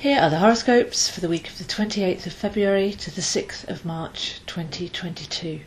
Here are the horoscopes for the week of the 28th of February to the 6th of March 2022.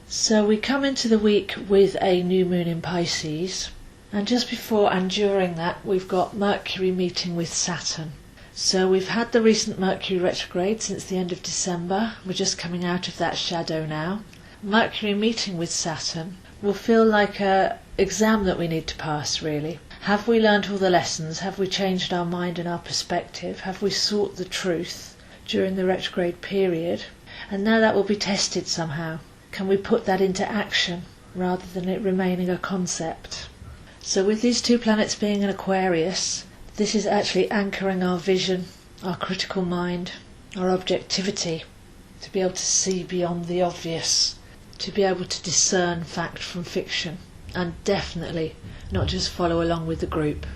So we come into the week with a new moon in Pisces, and just before and during that we've got Mercury meeting with Saturn. So we've had the recent Mercury retrograde since the end of December. We're just coming out of that shadow now. Mercury meeting with Saturn will feel like an exam that we need to pass, really. Have we learned all the lessons? Have we changed our mind and our perspective? Have we sought the truth during the retrograde period? And now that will be tested somehow. Can we put that into action rather than it remaining a concept? So with these two planets being in Aquarius, this is actually anchoring our vision, our critical mind, our objectivity, to be able to see beyond the obvious, to be able to discern fact from fiction, and definitely not just follow along with the group.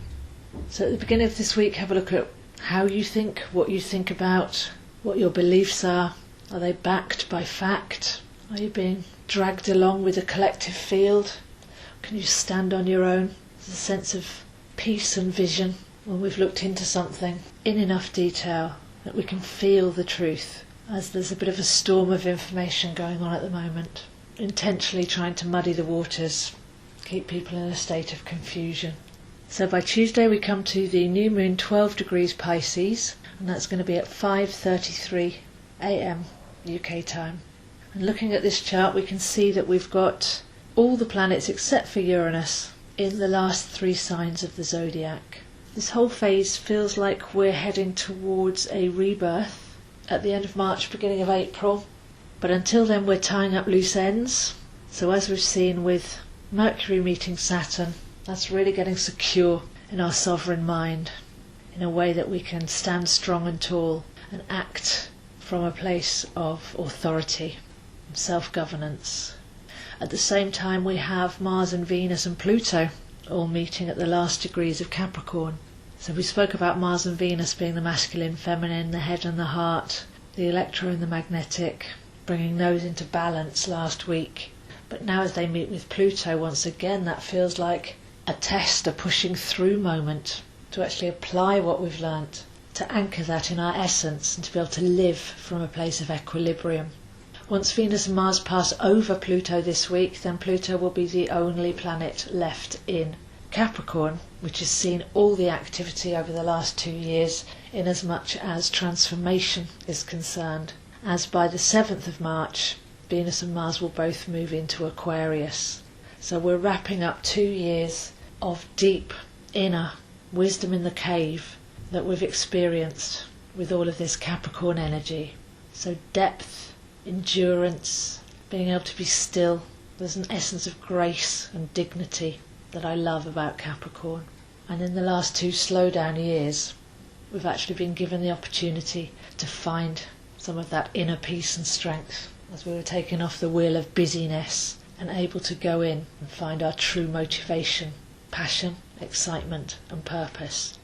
So at the beginning of this week, have a look at how you think, what you think about, what your beliefs are. Are they backed by fact? Are you being dragged along with a collective field? Can you stand on your own? There's a sense of peace and vision when we've looked into something in enough detail that we can feel the truth, as there's a bit of a storm of information going on at the moment, intentionally trying to muddy the waters, keep people in a state of confusion. So by Tuesday we come to the new moon 12 degrees Pisces, and that's going to be at 5:33 a.m. UK time. And looking at this chart, we can see that we've got all the planets except for Uranus in the last 3 signs of the zodiac. This whole phase feels like we're heading towards a rebirth at the end of March, beginning of April. But until then we're tying up loose ends. So as we've seen with Mercury meeting Saturn, that's really getting secure in our sovereign mind in a way that we can stand strong and tall and act from a place of authority and self-governance. At the same time we have Mars and Venus and Pluto all meeting at the last degrees of Capricorn. So we spoke about Mars and Venus being the masculine, feminine, the head and the heart, the electro and the magnetic, bringing those into balance last week. But now as they meet with Pluto, once again that feels like a test, a pushing through moment to actually apply what we've learnt, to anchor that in our essence and to be able to live from a place of equilibrium. Once Venus and Mars pass over Pluto this week, then Pluto will be the only planet left in Capricorn, which has seen all the activity over the last 2 years in as much as transformation is concerned, as by the 7th of March Venus and Mars will both move into Aquarius. So we're wrapping up 2 years of deep inner wisdom in the cave that we've experienced with all of this Capricorn energy. So depth, endurance, being able to be still. There's an essence of grace and dignity that I love about Capricorn. And in the last 2 slowdown years, we've actually been given the opportunity to find some of that inner peace and strength as we were taken off the wheel of busyness and able to go in and find our true motivation, passion, excitement and purpose.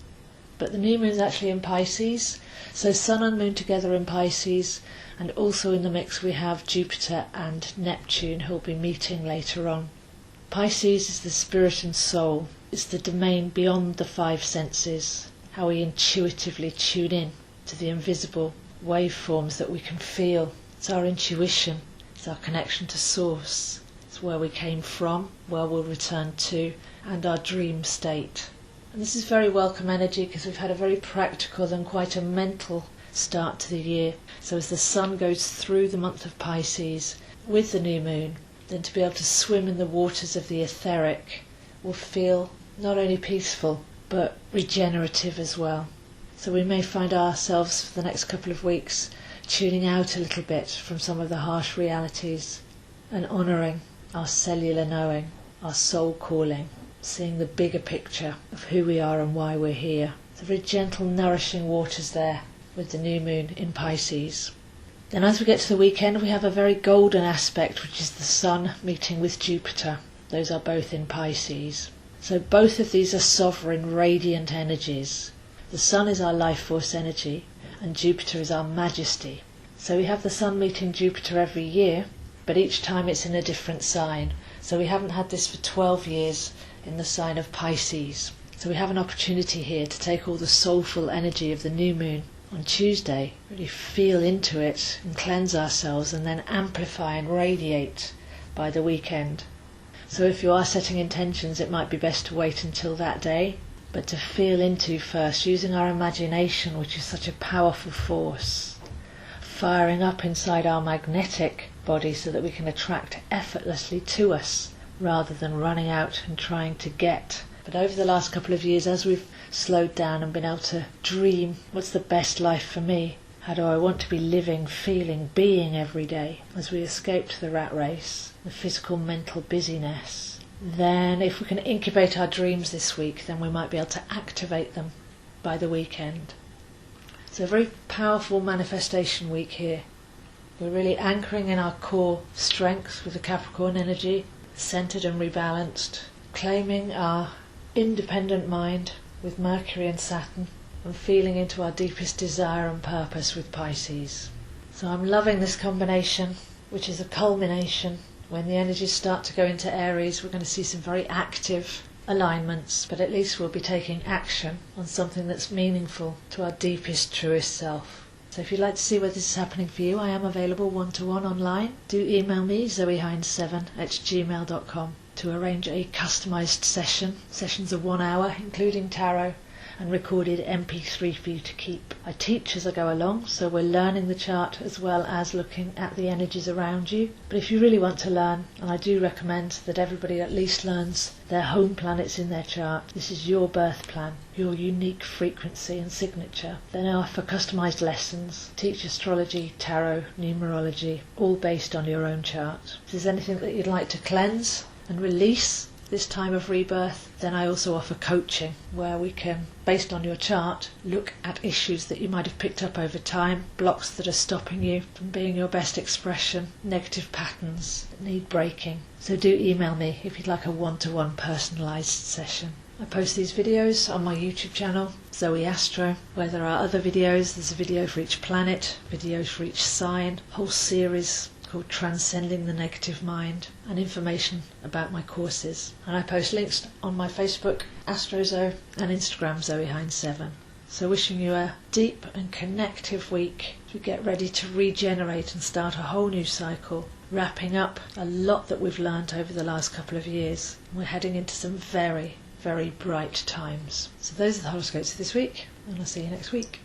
But the new moon's actually in Pisces, so Sun and Moon together in Pisces, and also in the mix we have Jupiter and Neptune who'll be meeting later on. Pisces is the spirit and soul. It's the domain beyond the 5 senses, how we intuitively tune in to the invisible waveforms that we can feel. It's our intuition, it's our connection to source, it's where we came from, where we'll return to, and our dream state. And this is very welcome energy because we've had a very practical and quite a mental start to the year. So as the sun goes through the month of Pisces with the new moon, then to be able to swim in the waters of the etheric will feel not only peaceful but regenerative as well. So we may find ourselves for the next couple of weeks tuning out a little bit from some of the harsh realities and honouring our cellular knowing, our soul calling, seeing the bigger picture of who we are and why we're here. So very gentle, nourishing waters there with the new moon in Pisces. Then as we get to the weekend, we have a very golden aspect, which is the Sun meeting with Jupiter. Those are both in Pisces. So both of these are sovereign, radiant energies. The Sun is our life force energy, and Jupiter is our majesty. So we have the Sun meeting Jupiter every year, but each time it's in a different sign. So we haven't had this for 12 years in the sign of Pisces. So we have an opportunity here to take all the soulful energy of the new moon on Tuesday, really feel into it and cleanse ourselves, and then amplify and radiate by the weekend. So if you are setting intentions, it might be best to wait until that day, but to feel into first, using our imagination, which is such a powerful force, firing up inside our magnetic body so that we can attract effortlessly to us rather than running out and trying to get. But over the last couple of years, as we've slowed down and been able to dream, what's the best life for me? How do I want to be living, feeling, being every day? As we escaped the rat race, the physical, mental busyness, then if we can incubate our dreams this week, then we might be able to activate them by the weekend. It's a very powerful manifestation week here. We're really anchoring in our core strength with the Capricorn energy, centered and rebalanced, claiming our independent mind with Mercury and Saturn, and feeling into our deepest desire and purpose with Pisces. So I'm loving this combination, which is a culmination. When the energies start to go into Aries, we're going to see some very active alignments, but at least we'll be taking action on something that's meaningful to our deepest, truest self. So if you'd like to see where this is happening for you, I am available one-to-one online. Do email me, zoeahines7@gmail.com, to arrange a customised session. Sessions are 1 hour, including tarot, and recorded MP3 for you to keep. I teach as I go along, so we're learning the chart as well as looking at the energies around you. But if you really want to learn, and I do recommend that everybody at least learns their home planets in their chart, this is your birth plan, your unique frequency and signature, then I offer customised lessons, teach astrology, tarot, numerology, all based on your own chart. If there's anything that you'd like to cleanse and release this time of rebirth, then I also offer coaching, where we can, based on your chart, look at issues that you might have picked up over time, blocks that are stopping you from being your best expression, negative patterns that need breaking. So do email me if you'd like a one-to-one personalised session. I post these videos on my YouTube channel, Zoeastro, where there are other videos. There's a video for each planet, videos for each sign, whole series called Transcending the Negative Mind, and information about my courses. And I post links on my Facebook, AstroZo, and Instagram, zoeahines7. So wishing you a deep and connective week as we get ready to regenerate and start a whole new cycle, wrapping up a lot that we've learned over the last couple of years. We're heading into some very, very bright times. So those are the horoscopes for this week, and I'll see you next week.